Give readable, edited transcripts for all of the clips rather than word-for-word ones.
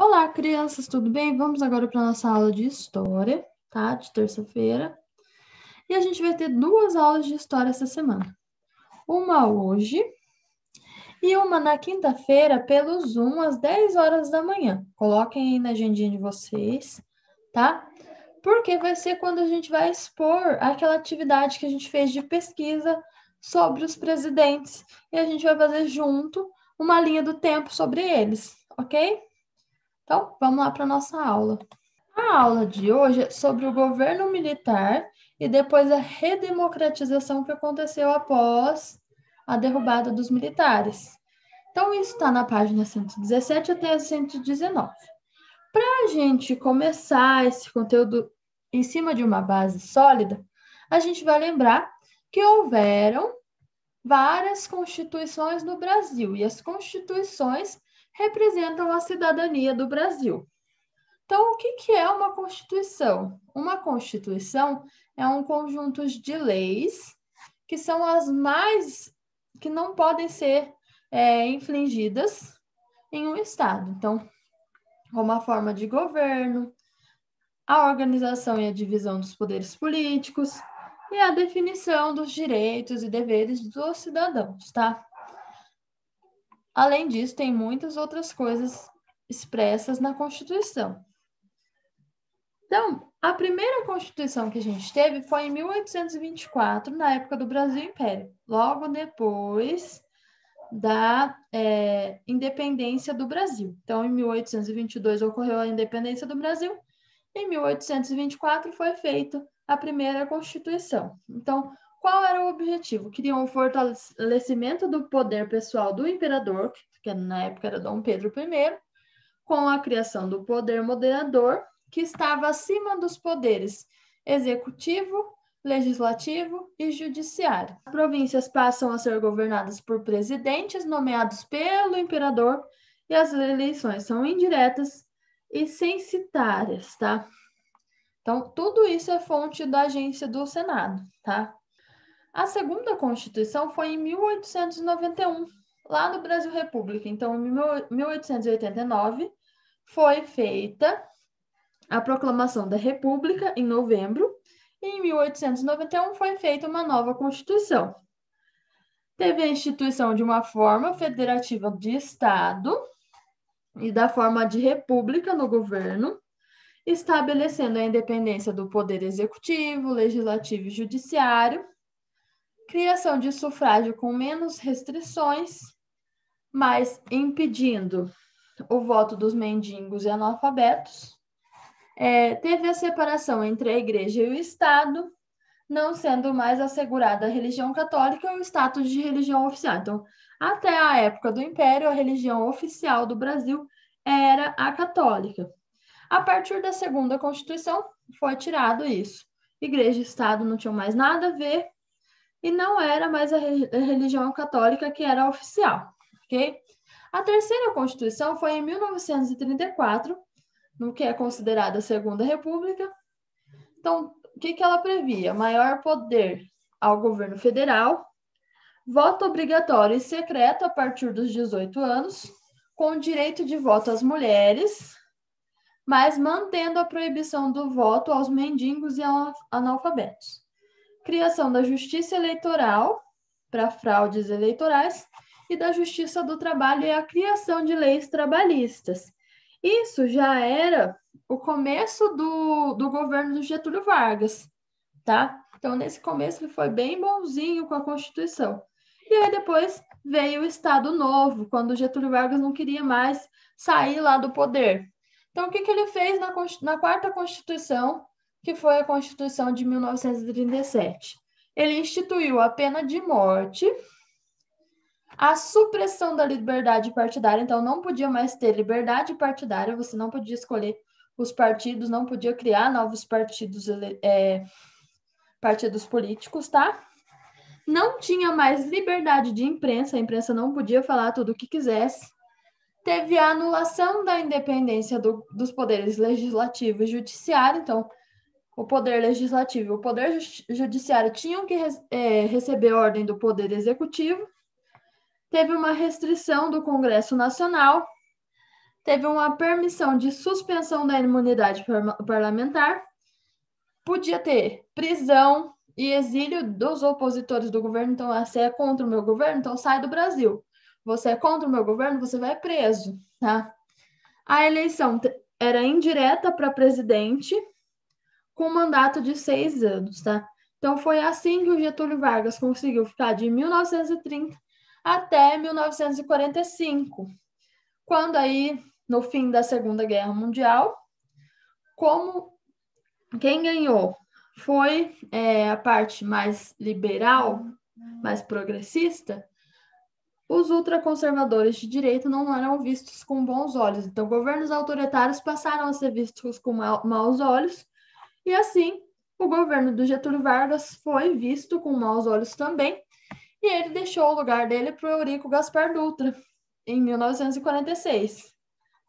Olá, crianças, tudo bem? Vamos agora para a nossa aula de história, tá? De terça-feira. E a gente vai ter duas aulas de história essa semana. Uma hoje e uma na quinta-feira pelo Zoom às 10 horas da manhã. Coloquem aí na agendinha de vocês, tá? Porque vai ser quando a gente vai expor aquela atividade que a gente fez de pesquisa sobre os presidentes. E a gente vai fazer junto uma linha do tempo sobre eles, ok? Então, vamos lá para a nossa aula. A aula de hoje é sobre o governo militar e depois a redemocratização que aconteceu após a derrubada dos militares. Então, isso está na página 117 até a 119. Para a gente começar esse conteúdo em cima de uma base sólida, a gente vai lembrar que houveram várias constituições no Brasil e as constituições representam a cidadania do Brasil. Então, o que é uma Constituição? Uma Constituição é um conjunto de leis que são que não podem ser infringidas em um Estado. Então, como a forma de governo, a organização e a divisão dos poderes políticos e a definição dos direitos e deveres dos cidadãos, tá? Além disso, tem muitas outras coisas expressas na Constituição. Então, a primeira Constituição que a gente teve foi em 1824, na época do Brasil Império, logo depois da independência do Brasil. Então, em 1822 ocorreu a independência do Brasil, em 1824 foi feita a primeira Constituição. Então, qual era o objetivo? Queriam o fortalecimento do poder pessoal do imperador, que na época era Dom Pedro I, com a criação do poder moderador, que estava acima dos poderes executivo, legislativo e judiciário. As províncias passam a ser governadas por presidentes nomeados pelo imperador e as eleições são indiretas e censitárias, tá? Então, tudo isso é fonte da agência do Senado, tá? A segunda Constituição foi em 1891, lá no Brasil República. Então, em 1889, foi feita a proclamação da República em novembro, e em 1891 foi feita uma nova Constituição. Teve a instituição de uma forma federativa de Estado e da forma de república no governo, estabelecendo a independência do poder executivo, legislativo e judiciário, criação de sufrágio com menos restrições, mas impedindo o voto dos mendigos e analfabetos. Teve a separação entre a igreja e o Estado, não sendo mais assegurada a religião católica e o status de religião oficial. Então, até a época do Império, a religião oficial do Brasil era a católica. A partir da segunda Constituição, foi tirado isso. Igreja e Estado não tinham mais nada a ver e não era mais a religião católica que era oficial, ok? A terceira Constituição foi em 1934, no que é considerada a Segunda República. Então, o que ela previa? Maior poder ao governo federal, voto obrigatório e secreto a partir dos 18 anos, com direito de voto às mulheres, mas mantendo a proibição do voto aos mendigos e analfabetos. Criação da Justiça Eleitoral para fraudes eleitorais e da Justiça do Trabalho e a criação de leis trabalhistas. Isso já era o começo do governo do Getúlio Vargas, tá? Então, nesse começo, ele foi bem bonzinho com a Constituição. E aí, depois, veio o Estado Novo, quando o Getúlio Vargas não queria mais sair lá do poder. Então, o que ele fez na quarta Constituição, que foi a Constituição de 1937? Ele instituiu a pena de morte, a supressão da liberdade partidária, então não podia mais ter liberdade partidária, você não podia escolher os partidos, não podia criar novos partidos políticos, tá? Não tinha mais liberdade de imprensa, a imprensa não podia falar tudo o que quisesse. Teve a anulação da independência dos poderes legislativo e judiciário, então o poder legislativo e o poder judiciário tinham que receber ordem do poder executivo. Teve uma restrição do Congresso Nacional, teve uma permissão de suspensão da imunidade parlamentar, podia ter prisão e exílio dos opositores do governo. Então, você é contra o meu governo, então sai do Brasil. Você é contra o meu governo, você vai preso, tá? A eleição era indireta para presidente, com mandato de 6 anos, tá? Então, foi assim que o Getúlio Vargas conseguiu ficar de 1930 até 1945, quando aí, no fim da Segunda Guerra Mundial, como quem ganhou foi a parte mais liberal, mais progressista, os ultraconservadores de direita não eram vistos com bons olhos. Então, governos autoritários passaram a ser vistos com maus olhos, e assim, o governo do Getúlio Vargas foi visto com maus olhos também, e ele deixou o lugar dele para o Eurico Gaspar Dutra, em 1946,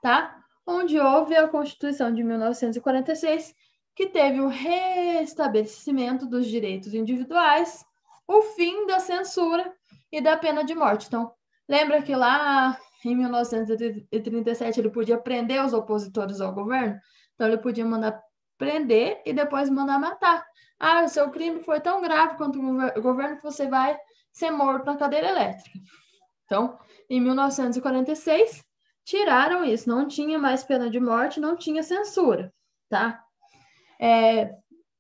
tá? Onde houve a Constituição de 1946, que teve o restabelecimento dos direitos individuais, o fim da censura e da pena de morte. Então, lembra que lá em 1937 ele podia prender os opositores ao governo? Então, ele podia mandar prender e depois mandar matar. Ah, o seu crime foi tão grave quanto o governo que você vai ser morto na cadeira elétrica. Então, em 1946, tiraram isso, não tinha mais pena de morte, não tinha censura, tá?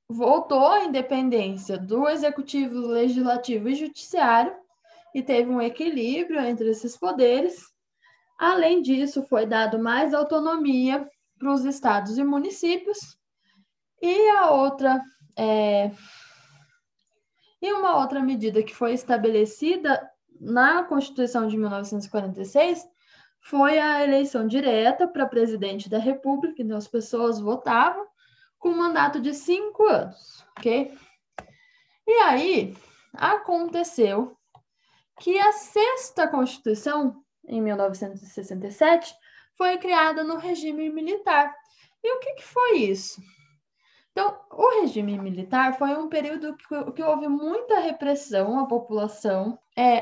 Voltou a independência do executivo, legislativo e judiciário, e teve um equilíbrio entre esses poderes. Além disso, foi dado mais autonomia para os estados e municípios, e uma outra medida que foi estabelecida na Constituição de 1946 foi a eleição direta para presidente da República, então as pessoas votavam com um mandato de 5 anos, ok? E aí aconteceu que a sexta Constituição, em 1967, foi criada no regime militar. E o que foi isso? Então, o regime militar foi um período que houve muita repressão à população.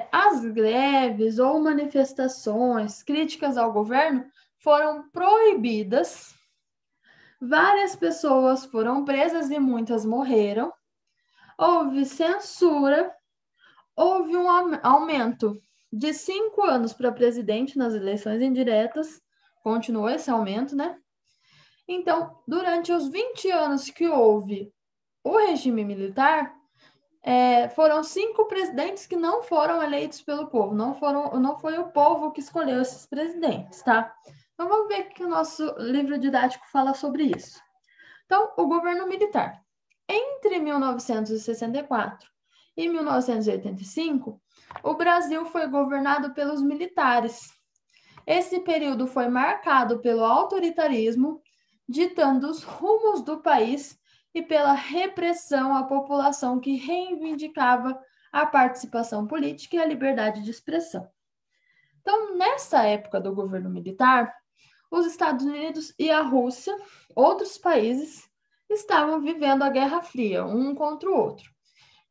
As greves ou manifestações críticas ao governo foram proibidas. Várias pessoas foram presas e muitas morreram. Houve censura. Houve um aumento de 5 anos para presidente nas eleições indiretas. Continuou esse aumento, né? Então, durante os 20 anos que houve o regime militar, foram 5 presidentes que não foram eleitos pelo povo, não foi o povo que escolheu esses presidentes, tá? Então, vamos ver o que o nosso livro didático fala sobre isso. Então, o governo militar. Entre 1964 e 1985, o Brasil foi governado pelos militares. Esse período foi marcado pelo autoritarismo, ditando os rumos do país e pela repressão à população que reivindicava a participação política e a liberdade de expressão. Então, nessa época do governo militar, os Estados Unidos e a Rússia, outros países, estavam vivendo a Guerra Fria, um contra o outro.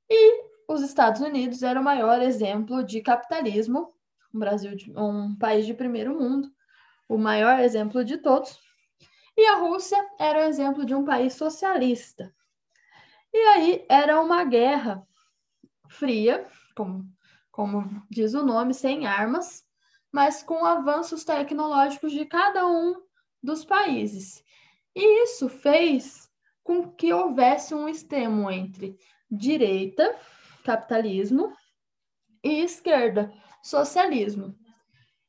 E os Estados Unidos era o maior exemplo de capitalismo, o Brasil, um país de primeiro mundo, o maior exemplo de todos. E a Rússia era o exemplo de um país socialista. E aí era uma guerra fria, como diz o nome, sem armas, mas com avanços tecnológicos de cada um dos países. E isso fez com que houvesse um extremo entre direita, capitalismo, e esquerda, socialismo.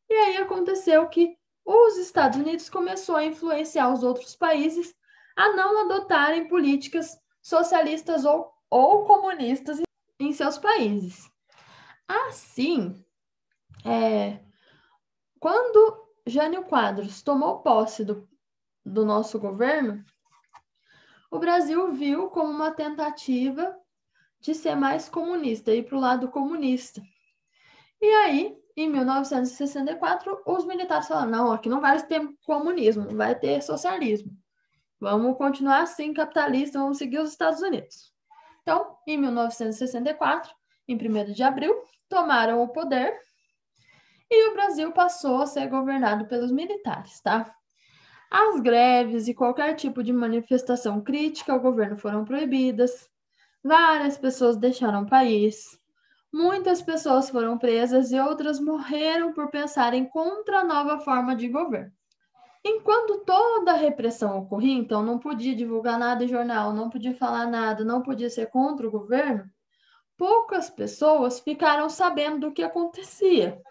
E aí aconteceu que os Estados Unidos começou a influenciar os outros países a não adotarem políticas socialistas ou comunistas em seus países. Assim, quando Jânio Quadros tomou posse do nosso governo, o Brasil viu como uma tentativa de ser mais comunista, ir para o lado comunista. E aí, em 1964, os militares falaram, não, aqui não vai ter comunismo, vai ter socialismo. Vamos continuar assim, capitalista, vamos seguir os Estados Unidos. Então, em 1964, em 1º de abril, tomaram o poder e o Brasil passou a ser governado pelos militares, tá? As greves e qualquer tipo de manifestação crítica ao governo foram proibidas, várias pessoas deixaram o país, muitas pessoas foram presas e outras morreram por pensarem contra a nova forma de governo. Enquanto toda a repressão ocorria, então não podia divulgar nada em jornal, não podia falar nada, não podia ser contra o governo, poucas pessoas ficaram sabendo do que acontecia,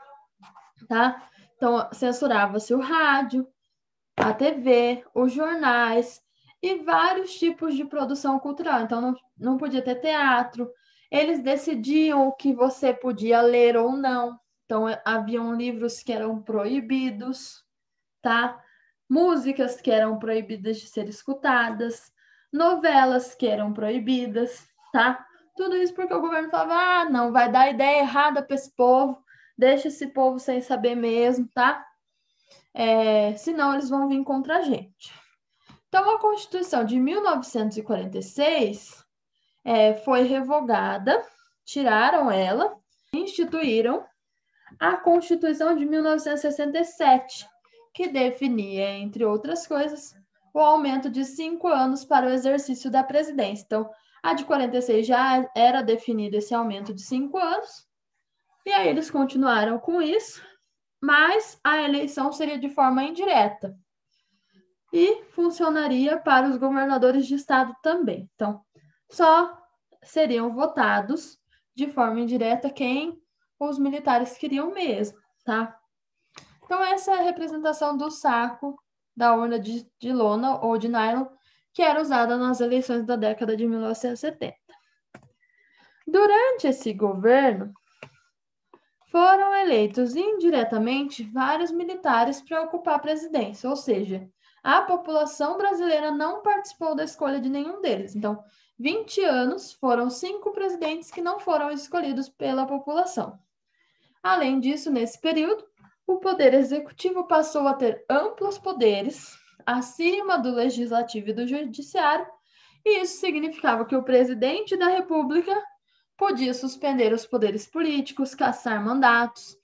tá? Então, censurava-se o rádio, a TV, os jornais e vários tipos de produção cultural. Então, não podia ter teatro. Eles decidiam o que você podia ler ou não. Então, haviam livros que eram proibidos, tá? Músicas que eram proibidas de ser escutadas, novelas que eram proibidas, tá? Tudo isso porque o governo falava, não, vai dar ideia errada para esse povo, deixa esse povo sem saber mesmo, tá? Senão eles vão vir contra a gente. Então, a Constituição de 1946 foi revogada, tiraram ela, instituíram a Constituição de 1967, que definia, entre outras coisas, o aumento de 5 anos para o exercício da presidência. Então, a de 46 já era definido esse aumento de 5 anos, e aí eles continuaram com isso, mas a eleição seria de forma indireta e funcionaria para os governadores de estado também. Então, só seriam votados de forma indireta quem os militares queriam mesmo, tá? Então, essa é a representação do saco da urna de lona ou de nylon que era usada nas eleições da década de 1970. Durante esse governo, foram eleitos indiretamente vários militares para ocupar a presidência, ou seja, a população brasileira não participou da escolha de nenhum deles. Então, 20 anos foram 5 presidentes que não foram escolhidos pela população. Além disso, nesse período, o poder executivo passou a ter amplos poderes acima do legislativo e do judiciário, e isso significava que o presidente da República podia suspender os poderes políticos, cassar mandatos,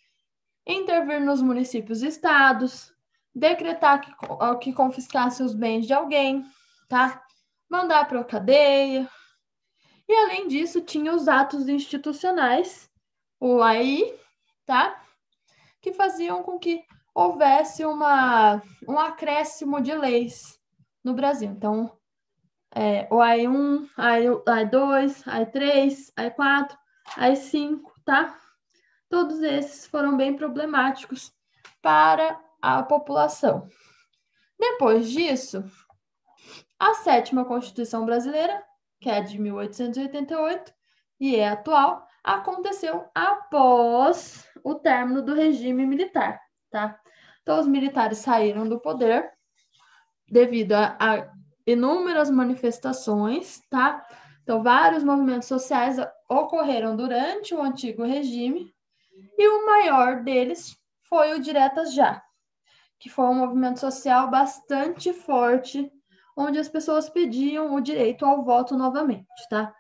intervir nos municípios e estados, decretar que confiscasse os bens de alguém, tá? Mandar para a cadeia. E, além disso, tinha os atos institucionais, o AI, tá? Que faziam com que houvesse um acréscimo de leis no Brasil. Então, o AI1, AI2, AI3, AI4, AI5, tá? Todos esses foram bem problemáticos para a população. Depois disso, a 7ª Constituição Brasileira, que é a de 1888 e é atual, aconteceu após o término do regime militar, tá? Então, os militares saíram do poder devido a inúmeras manifestações, tá? Então, vários movimentos sociais ocorreram durante o antigo regime e o maior deles foi o Diretas Já, que foi um movimento social bastante forte, onde as pessoas pediam o direito ao voto novamente, tá?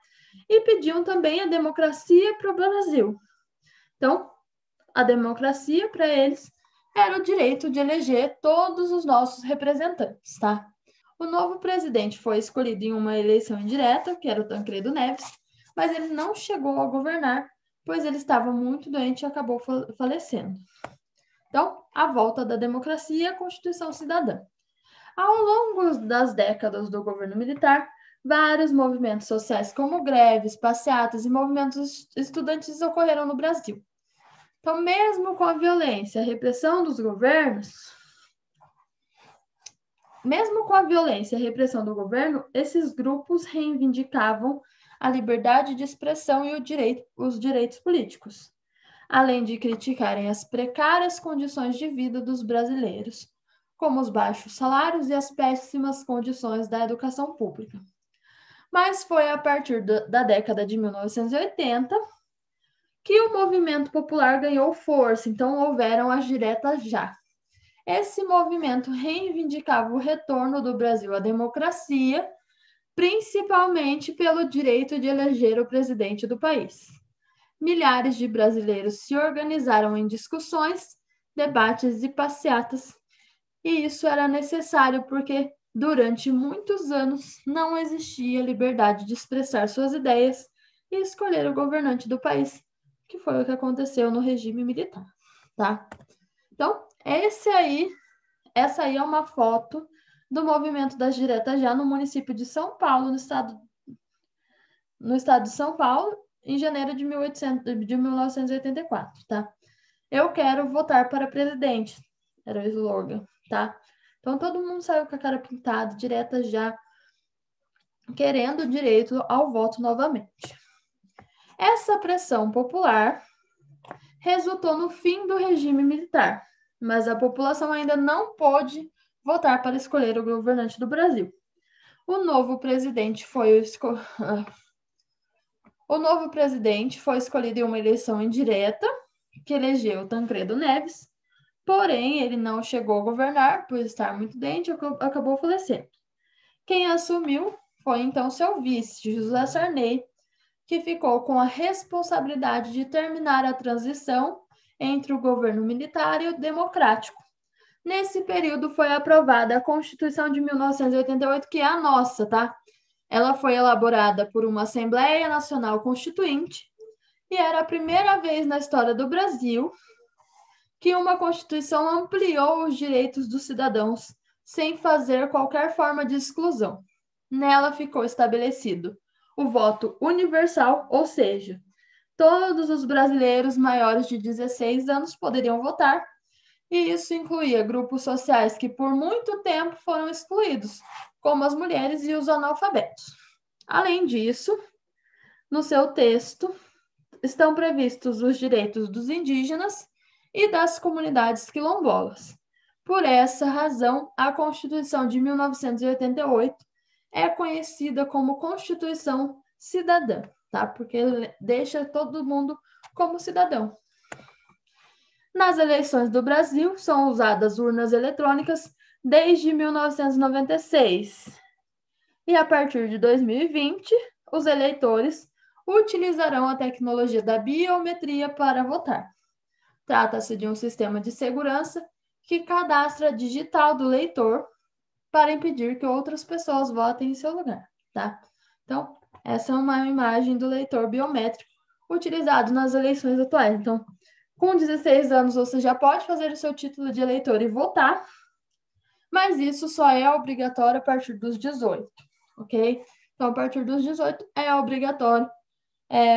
E pediam também a democracia para o Brasil. Então, a democracia para eles era o direito de eleger todos os nossos representantes, tá? O novo presidente foi escolhido em uma eleição indireta, que era o Tancredo Neves, mas ele não chegou a governar, pois ele estava muito doente e acabou falecendo. Então, a volta da democracia e a Constituição Cidadã. Ao longo das décadas do governo militar, vários movimentos sociais, como greves, passeatas e movimentos estudantis ocorreram no Brasil. Então, mesmo com a violência, a repressão dos governos, esses grupos reivindicavam a liberdade de expressão e os direitos políticos, além de criticarem as precárias condições de vida dos brasileiros, como os baixos salários e as péssimas condições da educação pública. Mas foi a partir da década de 1980 que o movimento popular ganhou força, então houveram as Diretas Já. Esse movimento reivindicava o retorno do Brasil à democracia, principalmente pelo direito de eleger o presidente do país. Milhares de brasileiros se organizaram em discussões debates e passeatas. E isso era necessário porque durante muitos anos não existia liberdade de expressar suas ideias e escolher o governante do país, que foi o que aconteceu no regime militar, tá? Então, essa aí é uma foto do movimento das diretas já no município de São Paulo, no estado de São Paulo, em janeiro de 1984, tá? Eu quero votar para presidente, era o slogan, tá? Então, todo mundo saiu com a cara pintada, direta já, querendo o direito ao voto novamente. Essa pressão popular resultou no fim do regime militar, mas a população ainda não pôde votar para escolher o governante do Brasil. O novo presidente foi escolhido em uma eleição indireta, que elegeu Tancredo Neves, porém ele não chegou a governar por estar muito doente e acabou falecendo. Quem assumiu foi então seu vice, José Sarney, que ficou com a responsabilidade de terminar a transição entre o governo militar e o democrático. Nesse período foi aprovada a Constituição de 1988, que é a nossa, tá? Ela foi elaborada por uma Assembleia Nacional Constituinte e era a primeira vez na história do Brasil que uma Constituição ampliou os direitos dos cidadãos sem fazer qualquer forma de exclusão. Nela ficou estabelecido o voto universal, ou seja, todos os brasileiros maiores de 16 anos poderiam votar, e isso incluía grupos sociais que por muito tempo foram excluídos, como as mulheres e os analfabetos. Além disso, no seu texto estão previstos os direitos dos indígenas e das comunidades quilombolas. Por essa razão, a Constituição de 1988 é conhecida como Constituição Cidadã, tá? Porque deixa todo mundo como cidadão. Nas eleições do Brasil, são usadas urnas eletrônicas desde 1996. E a partir de 2020, os eleitores utilizarão a tecnologia da biometria para votar. Trata-se de um sistema de segurança que cadastra a digital do eleitor para impedir que outras pessoas votem em seu lugar, tá? Então, essa é uma imagem do eleitor biométrico utilizado nas eleições atuais. Então, com 16 anos, você já pode fazer o seu título de eleitor e votar, mas isso só é obrigatório a partir dos 18, ok? Então, a partir dos 18 é obrigatório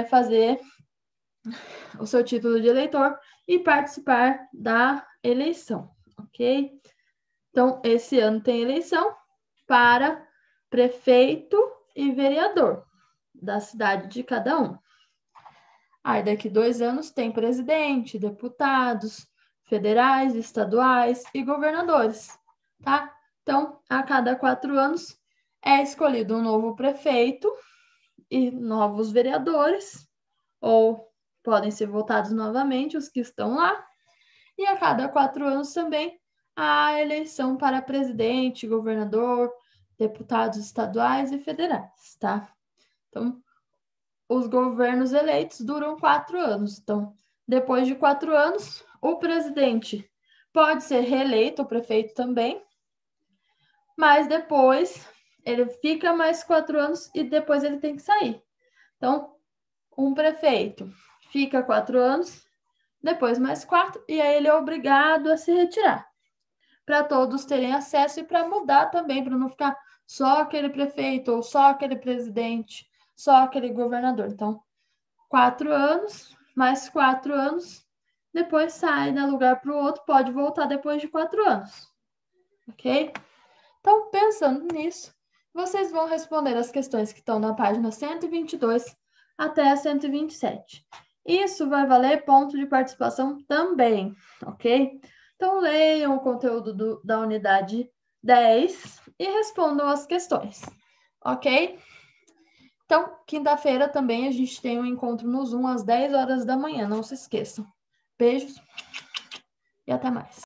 fazer o seu título de eleitor e participar da eleição, ok? Então, esse ano tem eleição para prefeito e vereador da cidade de cada um. Aí, daqui 2 anos, tem presidente, deputados federais, estaduais e governadores, tá? Então, a cada 4 anos é escolhido um novo prefeito e novos vereadores, ou podem ser votados novamente os que estão lá. E a cada 4 anos também a eleição para presidente, governador, deputados estaduais e federais, tá? Então, os governos eleitos duram 4 anos. Então, depois de 4 anos, o presidente pode ser reeleito, o prefeito também, mas depois ele fica mais 4 anos e depois ele tem que sair. Então, um prefeito fica 4 anos, depois mais 4, e aí ele é obrigado a se retirar, para todos terem acesso e para mudar também, para não ficar só aquele prefeito ou só aquele presidente, só aquele governador. Então, 4 anos, mais 4 anos, depois sai, dá lugar para o outro, pode voltar depois de 4 anos, ok? Então, pensando nisso, vocês vão responder as questões que estão na página 122 até a 127. Isso vai valer ponto de participação também, ok? Então, leiam o conteúdo da unidade 10 e respondam as questões, ok? Então, quinta-feira também a gente tem um encontro no Zoom às 10 horas da manhã, não se esqueçam. Beijos e até mais.